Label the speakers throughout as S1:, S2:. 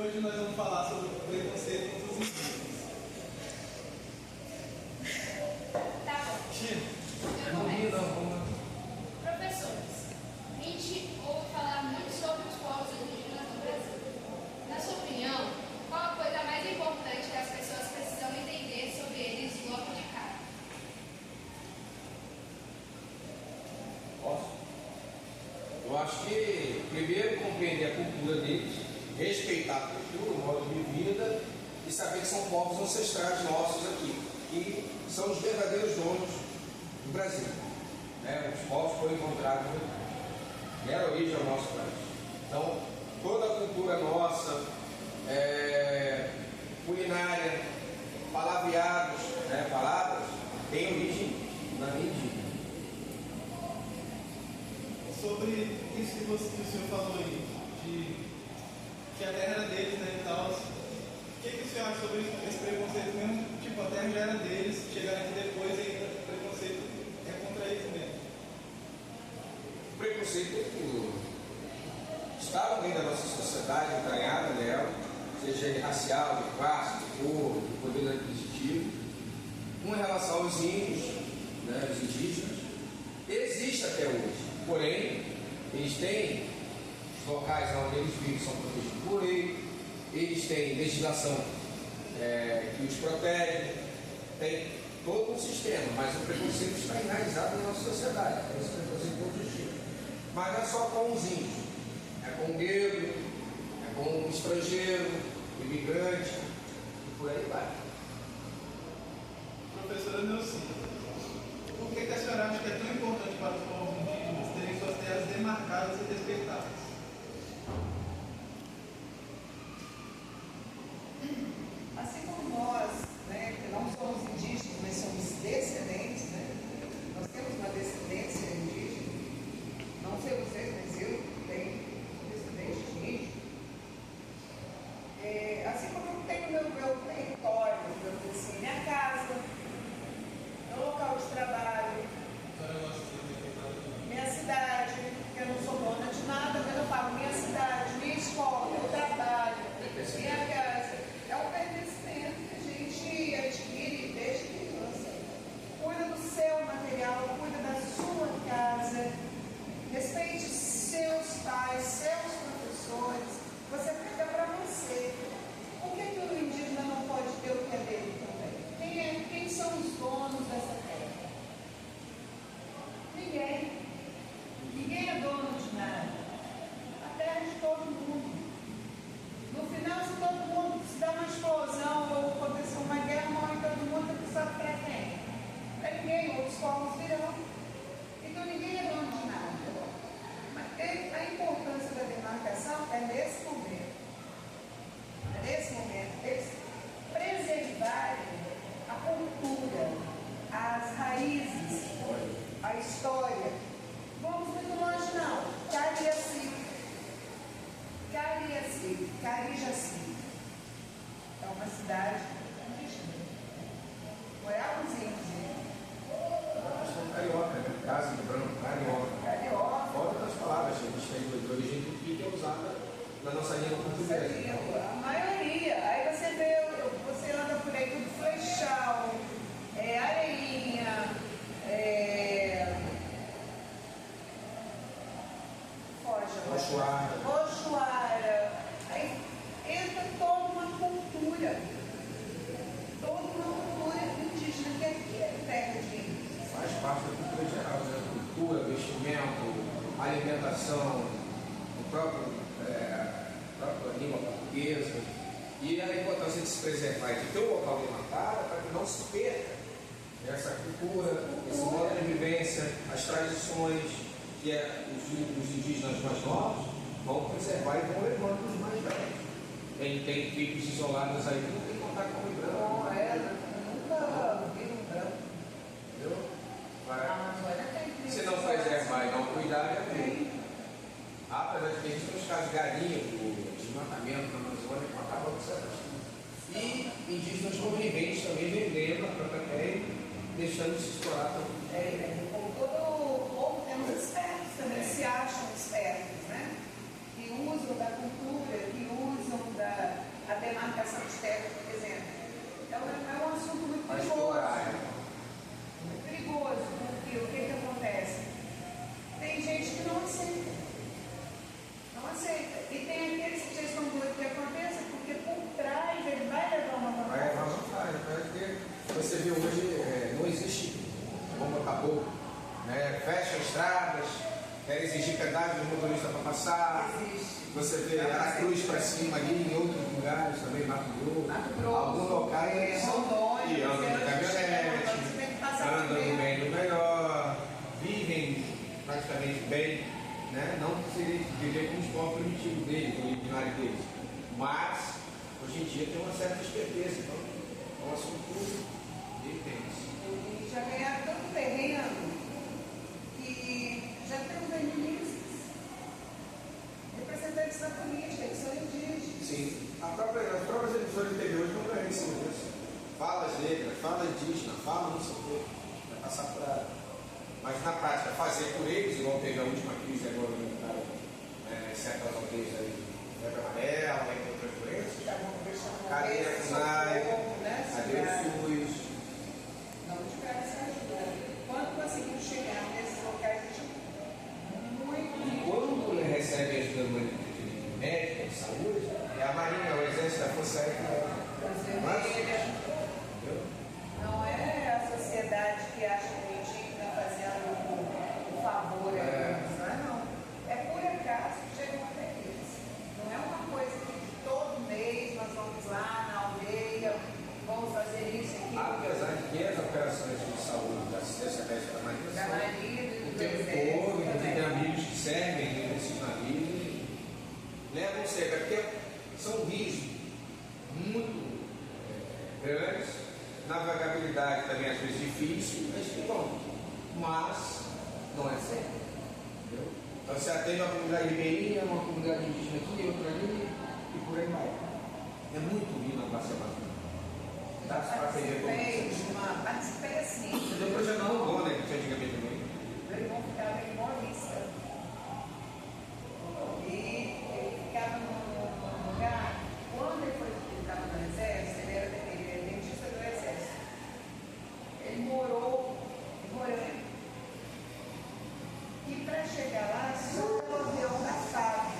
S1: hoje nós vamos falar sobre o preconceito contra os indígenas.
S2: Tá bom. Eu começo. Professores, a gente ouve falar muito sobre os povos indígenas no Brasil. Na sua opinião, qual a coisa mais importante que as pessoas precisam entender sobre eles logo de cara?
S3: Posso? Eu acho que primeiro compreender a cultura deles, respeitar a cultura, o modo de vida e saber que são povos ancestrais nossos aqui, que são os verdadeiros donos do Brasil. Os povos foram encontrados aqui, deram origem ao nosso país. Então, toda a cultura nossa, culinária, palavreados, palavras, tem origem na indígena.
S1: Sobre isso que o senhor falou aí, de que a terra era deles, e tal, o que o senhor acha sobre esse preconceito mesmo? Tipo, a terra já era deles, chegaram aqui depois e ainda o preconceito é contra eles mesmo.
S3: O preconceito está no meio da nossa sociedade, entranhado nela, seja ele racial, de classe, de cor, de poder aquisitivo, em relação aos índios, os indígenas, existe até hoje. Porém, eles têm os locais onde eles vivem, são protegidos por lei, eles têm legislação que os protege, tem todo um sistema, mas o preconceito está enraizado na nossa sociedade, esse preconceito todos os dias. Mas não é só com os índios, é com o negro, é com o estrangeiro, o imigrante, e por aí vai.
S1: Professora Nelson, por que a senhora acha que é tão importante para os povos indígenas terem suas terras demarcadas e respeitadas?
S4: Assim como nós, que não somos indígenas, mas somos descendentes, nós temos uma descendência indígena, não sei vocês, mas eu tenho descendente de índio. Assim como eu tenho meu território, assim, minha casa, meu local de trabalho, minha cidade, eu não sou dona de nada, mas eu falo minha cidade, minha escola, meu trabalho, minha casa. É um pertencimento que a gente adquire desde criança. Cuida do seu material, cuida da sua casa, respeite seus pais, seus professores. Você pega para você. Por que o indígena não pode ter o que é dele também? Quem são os donos dessa terra? Ninguém. Ninguém é dono de nada. A terra é de todo mundo. No final, se todo mundo, se dá uma explosão ou acontecer uma guerra, morre todo mundo, tem que saber para quem? Para ninguém, outros povos virão. Então ninguém é dono de nada. Mas a importância da demarcação é nesse momento. É nesse momento. Eles preservarem a cultura, as raízes, a história. Vamos muito longe não. Carijaci é uma cidade indígena. Goiás,
S3: Nós somos carioca, Casa do Branco, carioca. Fora das palavras que a gente tem de origem tupi que é usada na nossa língua portuguesa.
S4: A maioria. Aí você anda por aí tudo flechal, areinha, Rochoara. Aí entra toda uma cultura indígena, que aqui é terra de índios.
S3: Faz parte da cultura geral, cultura, vestimento, alimentação, a própria língua portuguesa. E a importância de se preservar e de ter um local demarcado para que não se perca essa cultura, esse modo de vivência, as tradições que os indígenas mais novos vão preservar e vão levando os mais velhos. Tem tribos isoladas aí que não tem contato com o branco.
S4: Nunca vi um branco.
S3: Entendeu? Se não
S4: faz
S3: preservar e não cuidar, já tem. Apesar de que a gente tem os casos de galinha, o desmatamento na Amazônia, que acaba com essa questão. E indígenas conviventes também vendendo a própria terra, deixando de se explorar também.
S4: Como todo povo, temos espertos também, se acham espertos, que usam da cultura, que usam da
S3: exigir pedágio do motorista para passar.
S4: Existe.
S3: Você vê a cruz para cima ali, em outros lugares também, Mato Grosso. Alguns locais são que andam de caminhonete, andam no bem do melhor, vivem praticamente bem, né? Não que seria viver com o esporte primitivo deles, o originário deles. Mas, hoje em dia, tem uma certa esperteza. Então, é um assunto de tempo.
S4: E já ganharam tanto terreno que já temos ministros, representantes da política, que são indígenas.
S3: Sim, as próprias emissoras de TV hoje não ganham em cima disso. Fala negras, fala indígena, fala não sei o quê, vai passar por área. Mas na prática, fazer por eles, igual teve a última crise agora humanitária, em certas aldeias aí, febre amarela, entre outras doenças, cadê a FUNAI, cadê o SUS?
S4: Não tiveram essa ajuda. Quando conseguimos chegar nesses locais, a gente muito.
S3: Quando ele recebe ajuda médica, de saúde, é a Marinha, o Exército, a Força Aérea.
S4: Não é a sociedade que acha bonitinho que está fazendo um favor a eles, não é não. É por acaso que chegam até eles. Não é uma coisa que todo mês nós vamos lá na aldeia, vamos fazer isso aqui.
S3: Apesar de que as operações de saúde da assistência médica da Marinha são o tempo todo, tem amigos que servem nesses navios e levam sempre, porque são rios muito grandes, navegabilidade também às vezes difícil, mas que bom, mas não é sempre. Entendeu? Então você atende uma comunidade ribeirinha, uma comunidade indígena aqui, outra ali, e por aí vai. É muito rio na classe amazônica. Dá para atender todos.
S4: Participei assim.
S3: Depois já não rolou, né? Que tinha antigamente também.
S4: Meu irmão ficava em Boa Vista. E ele ficava num lugar, quando ele estava no exército, ele era dentista do exército. Ele morou em Goiânia. E para chegar lá, só o avião passava.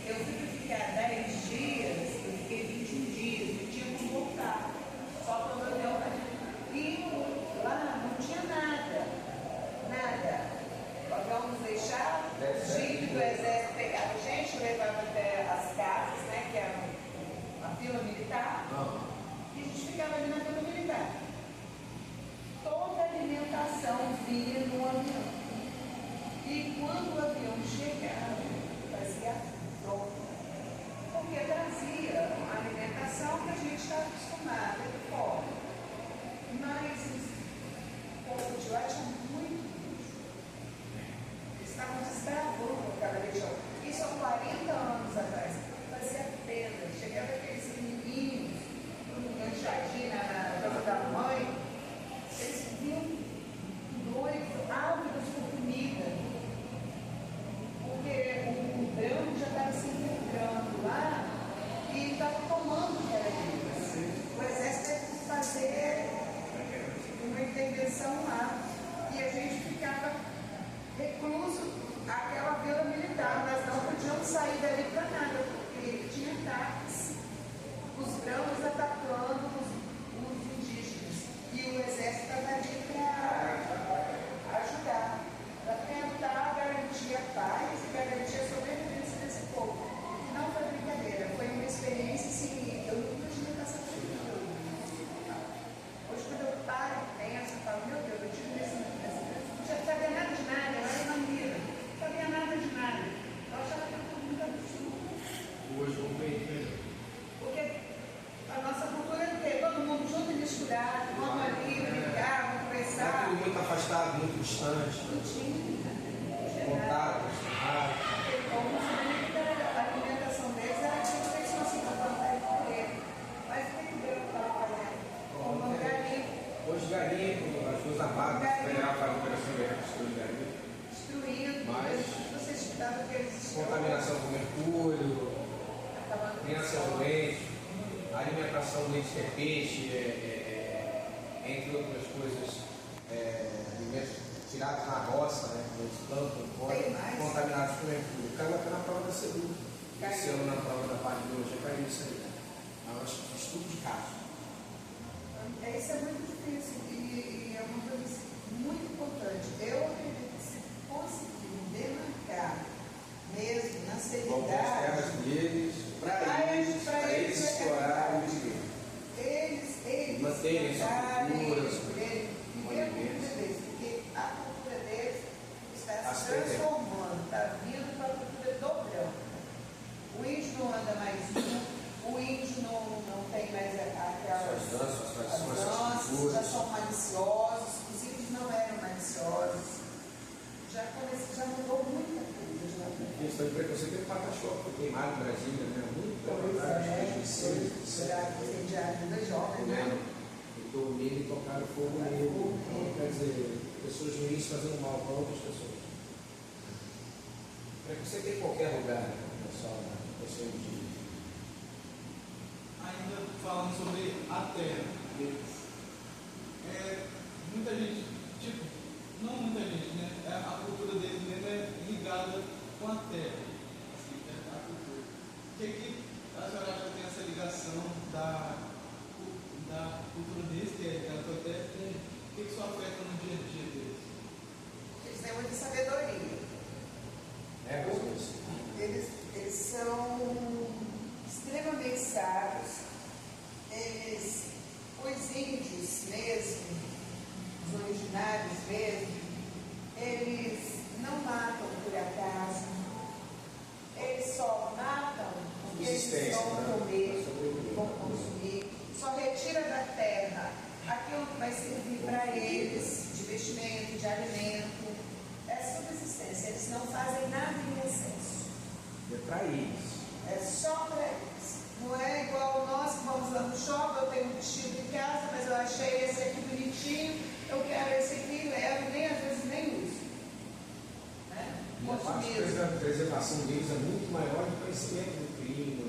S4: Eu fui ficar 10 dias, eu fiquei 21 dias, eu tinha que voltar. Só quando o avião e lá não tinha nada. O avião nos deixava, o jipe do exército pegava a gente, levava até as casas, né, que era a vila militar, e a gente ficava ali na vila militar. Toda a alimentação vinha no avião. E quando o avião chegava, fazia pronto. Porque trazia a alimentação que a gente está acostumado de fora. Mas o povo de lá tinha muito lixo. Eles estavam desbravando cada lixão. Isso há 40 anos atrás. Fazia pena. Chegava aqueles menininhos no jardim, na casa da mãe, eles viam doidos, ávidos por comida. Porque o branco já estava se infiltrando lá e estava tomando o que era deles. O exército teve que fazer uma intervenção lá e a gente ficava recluso àquela vila militar. Nós não podíamos sair dali para nada, porque tinha ataques. Os brancos atacando os indígenas. E o exército estava ali para ajudar, para tentar garantir a paz e garantir a sobrevivência desse povo. Não foi brincadeira, foi uma experiência assim, eu nunca tinha passado por isso. Hoje, quando eu paro e penso, eu falo, meu Deus, eu tive nessa não sabia nada de nada, eu era uma menina, não sabia nada de nada. Eu achava que era tudo muito absurdo.
S3: Hoje não tem.
S4: Porque a nossa cultura é ter todo mundo junto e misturado, vamos ali, brincar, vamos conversar.
S3: Tudo muito afastado, muito distante.
S4: Não tinha
S3: Contato,
S4: a alimentação deles era tipo que eles não se plantar e comer. Mas o que o branco estava fazendo? Como garimpo.
S3: hoje garimpo, as duas armadas, o federal faz operação de destruir garimpo.
S4: Destruindo.
S3: Mas
S4: você estudava aqueles.
S3: contaminação com mercúrio, crianças doentes, alimentação deles que é peixe, entre outras coisas, alimentos tirados na roça, né? Eles plantam, contaminados com mercúrio. Caiu até na prova da CEDU. Esse ano na prova da parte de hoje, caiu isso aí. Mas estudo de caso.
S4: Isso é muito difícil e é uma coisa muito importante. Eu acredito que se
S3: vão ter as terras
S4: sinceridade,
S3: deles, para eles explorarem o direito.
S4: eles
S3: Manterem sua cultura, seu
S4: movimento, porque a cultura deles está se
S3: As
S4: transformando, está vindo para a cultura do branco. O índio não anda mais nu, o índio não tem mais aquelas
S3: Suas danças, suas tradições,
S4: as
S3: suas
S4: danças,
S3: culturas.
S4: já são maliciosos, os índios não eram maliciosos. Já mudou muita coisa.
S3: A questão de preconceito tem Pataxó, foi queimado em Brasília, né? Muito
S4: Pois
S3: atrás,
S4: é,
S3: 2006,
S4: será que tem diário da jovem, né?
S3: Então, nele e tocaram fogo nele. Então, quer dizer, pessoas ruins fazendo mal para outras pessoas. Preconceito em qualquer lugar, né? Não é só na pessoa indígena.
S1: Ainda falando sobre a terra deles. Muita gente, tipo, não muita gente, né? A cultura deles mesmo é ligada com a terra. Assim, a cultura. O que a senhora acha que tem essa ligação da cultura deles, que é ligada com a terra, com o que isso afeta no dia a dia deles?
S4: Eles têm muita sabedoria. Eles são extremamente sábios. Os índios mesmo, os originários mesmo, eles não matam por acaso. Eles só matam porque eles vão comer, vão consumir. Só retira da terra aquilo que vai servir para eles de vestimento, de alimento. É subsistência. Eles não fazem nada em excesso.
S3: É para eles.
S4: É só para eles. Não é igual nós que vamos lá no shopping, eu tenho um vestido em casa, mas eu achei esse aqui bonitinho, eu quero esse aqui, levo, nem às vezes nem uso. Né?
S3: E a parte da preservação deles é muito maior do conhecimento do clima,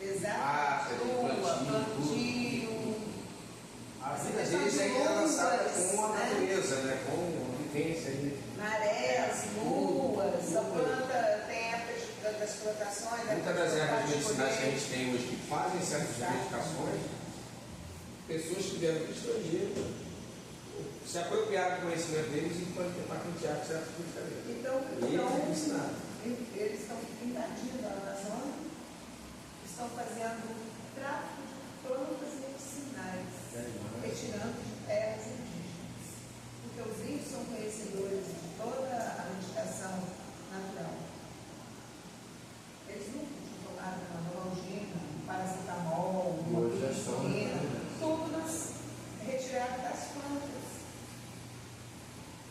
S4: exato, plantio.
S3: A vida deles é relacionada com a natureza, né? Com a vivência ali.
S4: Marés, luas, a planta tem épocas das plantações.
S3: Muitas das ervas medicinais que a gente tem hoje que fazem certas medicações, pessoas que vieram do estrangeiro se apropriaram do conhecimento deles e patentear certos medicamentos.
S4: Então, eles estão invadindo a Amazônia, estão fazendo tráfico de plantas medicinais, retirando de terras indígenas. Porque os índios são conhecedores de toda a medicação natural. Eles nunca tinham tomado uma Novalgina, paracetamol, uma penicilina, tudo retirado das plantas.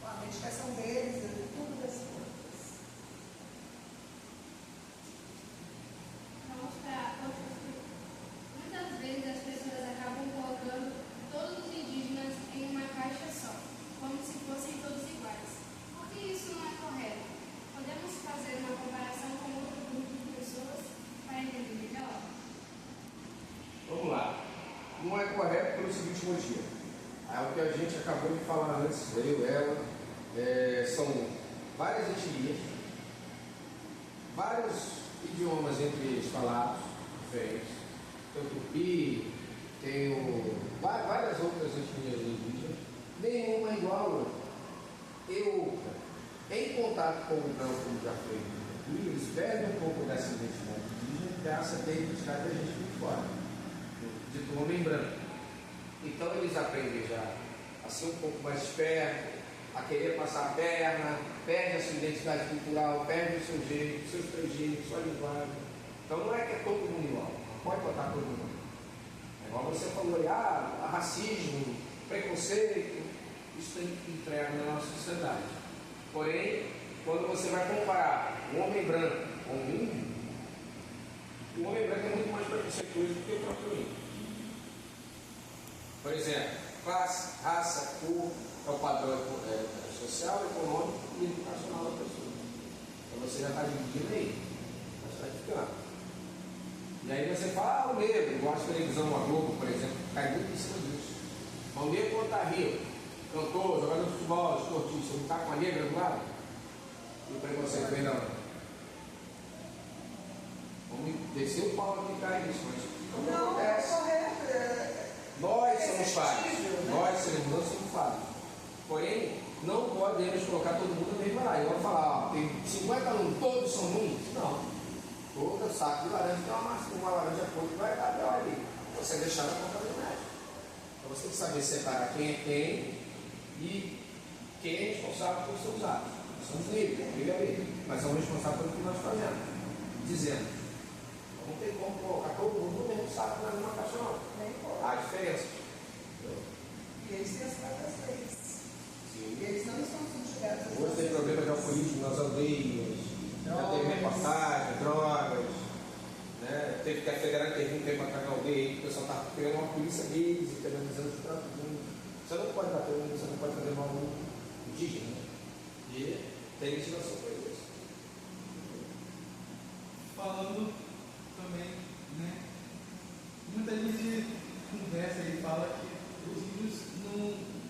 S4: A medicação deles é tudo das plantas.
S2: Vamos para outra coisa. Muitas vezes as pessoas acabam colocando todos os indígenas em uma caixa só, como se fossem todos iguais. Por que isso não é correto? Podemos fazer uma comparação com outro grupo de pessoas para entender melhor?
S3: Vamos lá. Não é correto pelo seguinte motivo. É o que a gente acabou de falar antes, ela, são várias etnias, vários idiomas entre eles falados, diferentes. Tem o tupi, tem várias outras etnias indígenas, nenhuma é igual a outra. Eu, em contato com o branco, como já foi aqui, eles perdem um pouco dessa identidade indígena, dessa identidade da gente muito fora, de homem branco. Então eles aprendem já a ser um pouco mais esperto, a querer passar a perna, perde a sua identidade cultural, perde o seu jeito, seus trejeitos, sua linguagem. Então não é que é todo mundo igual, não pode botar todo mundo. É igual você falou aí, racismo, preconceito, isso tem que entregar na nossa sociedade. Porém, quando você vai comparar o homem branco com o índio, o homem branco é muito mais preconceituoso do que o próprio índio. Por exemplo, classe, raça, cor, é o padrão social, econômico e educacional da pessoa. Então você já está dividindo aí, já está ficando. E aí você fala, o negro, igual a televisão, a Globo, por exemplo, cai muito em cima disso. Mas o negro quando está rico, cantor, jogador de futebol, esportista, não está com a negra do lado? E o preconceito vem da onde? Vamos descer o pau aqui cai nisso, mas não acontece.
S4: É correto.
S3: Nós somos falhos, nós seres humanos somos falhos. Porém, não podemos colocar todo mundo no mesmo horário. Eu vou falar, ó, tem 50 alunos, todos são números? Não. Todo saco de laranja tem uma laranja podre que vai dar melhor ali. Você deixar na conta do médico. Então você tem que saber separar quem é quem e quem é responsável pelos seus atos. Somos livres, mas somos responsáveis pelo que nós fazemos. Dizendo, não tem como colocar todo mundo no mesmo saco na mesma caixa, não. Há diferença.
S4: E eles têm as próprias leis.
S3: Sim.
S4: E eles não estão subjugados.
S3: Hoje tem problema de alcoolismo nas aldeias, já teve reportagem, drogas, né? Teve que a federal teve um tempo atrás na aldeia, que o pessoal estava criando uma polícia deles e penalizando o tráfico. Você não pode bater um, você não pode fazer mal no indígena, né? E tem legislação para isso.
S1: Falando também, né? Muita gente conversa e fala que os índios não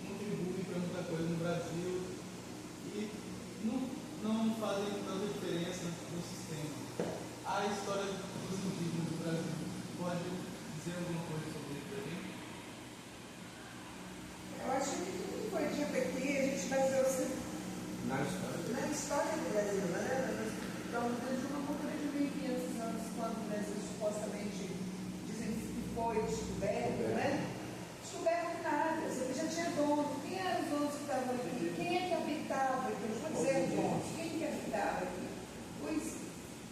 S1: contribuem para muita coisa no Brasil e não fazem tanta diferença no sistema. A história dos indígenas do Brasil pode dizer alguma coisa sobre isso para mim?
S4: Eu acho que tudo que foi dito aqui, a gente baseou-se na história do Brasil, né? Então, desde uma cultura de 1500 anos, quando o Brasil supostamente dizem que foi descoberto, né? Descoberto nada, você já tinha dono. Quem eram os donos que estavam aqui? Quem é que habitava aqui? Não vou dizer donos. Quem que habitava aqui? Os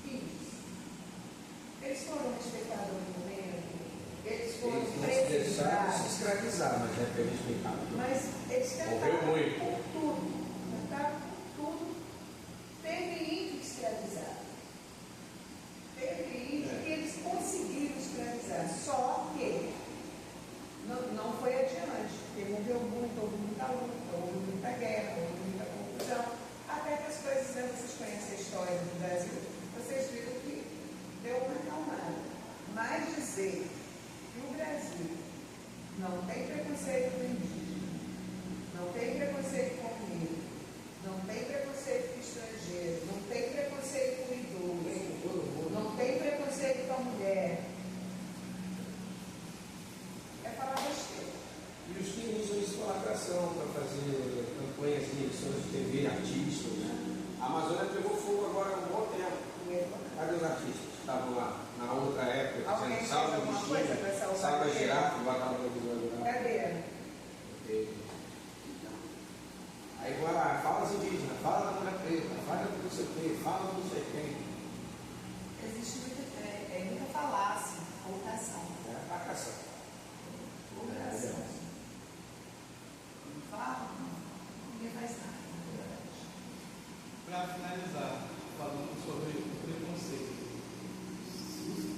S4: índios. Eles foram respeitados no momento. Eles foram
S3: deixaram se escravizar, mas é para explicar.
S4: Mas eles
S3: Morreu
S4: tentaram
S3: muito.
S4: por tudo. Tentaram por tudo. Teve índio escravizado. Teve índio que eles conseguiram escravizar. Só que não foi adiante, porque morreu muito, houve muita luta, houve muita guerra, houve muita confusão, até que as coisas, né, vocês conhecem a história do Brasil, vocês viram que deu uma acalmada. Mas dizer que o Brasil não tem preconceito com o indígena, não tem preconceito com o negro, não tem preconceito com o estrangeiro, não tem preconceito com o idoso, não tem preconceito com a mulher, é falar besteira.
S3: E os que usam isso para lacração, para fazer campanhas de emissões de TV, artistas, né? A Amazônia pegou fogo agora há um bom tempo. Cadê os artistas? Estavam lá, na outra época,
S4: Alguém
S3: dizendo salve
S4: fez alguma coisa para
S3: o
S4: salvar
S3: salve a
S4: ele?
S3: girafa, botava no episódio lá.
S4: Cadê?
S3: Aí agora, fala os indígenas, fala da mulher preta, fala do não sei o quê, fala do não sei quem.
S4: Existe muita falácia, colocação.
S3: É lacração.
S4: Colocação. Não fala, ninguém faz nada, na verdade.
S1: Para finalizar, falando sobre o preconceito,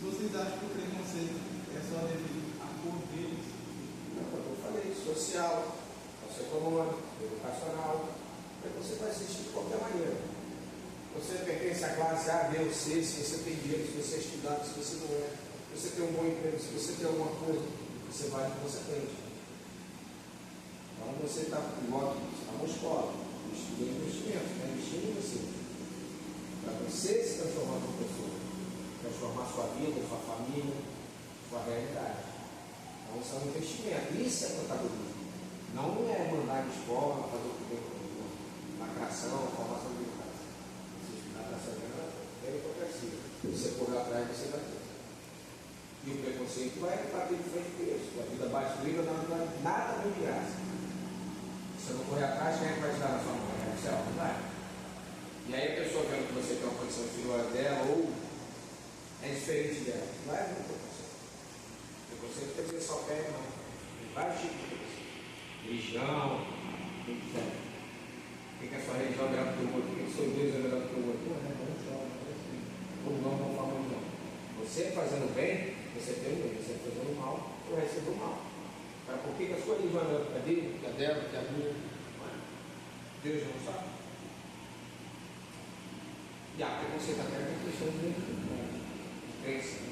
S1: vocês acham que o preconceito é só devido à cor deles?
S3: Não, como eu falei, social, socioeconômico, educacional, preconceito vai existir de qualquer maneira. Você pertence à classe A, B ou C, se você tem dinheiro, se você é estudado, se você não é, se você tem um bom emprego, se você tem alguma coisa, você vai no consequente. Então você está igual, você está numa escola, estudando investimento, está investindo em você. Para você se transformar como pessoa, transformar sua vida, sua família, sua realidade. Então isso é um investimento, isso é protagonismo. Não é mandar em escola, fazer o que lacração, formação de educação. Você estudar para essa geração, é hipocrisia. Você correr atrás, você vai ter. E o preconceito vai bater de frente com isso. A vida bate briga, nada vem de graça. Se você não correr atrás, quem é que vai te dar na sua mão? É o céu, não vai. E aí a pessoa vendo que você tem uma condição inferior dela ou é diferente dela. Não é muito preconceito. Preconceito quer dizer só pé, não. Tem vários tipos de preconceito. Religião, o que a sua religião é melhor do que o outro? O que o seu Deus é melhor do que o outro? Ou não fala não. Você fazendo bem, você tem o bem. Você fazendo mal, você recebe o mal. Mas por que a sua religião é melhor do que a dele, do que a dela, do que a minha? Deus não sabe. E há preconceito até na questão de crença.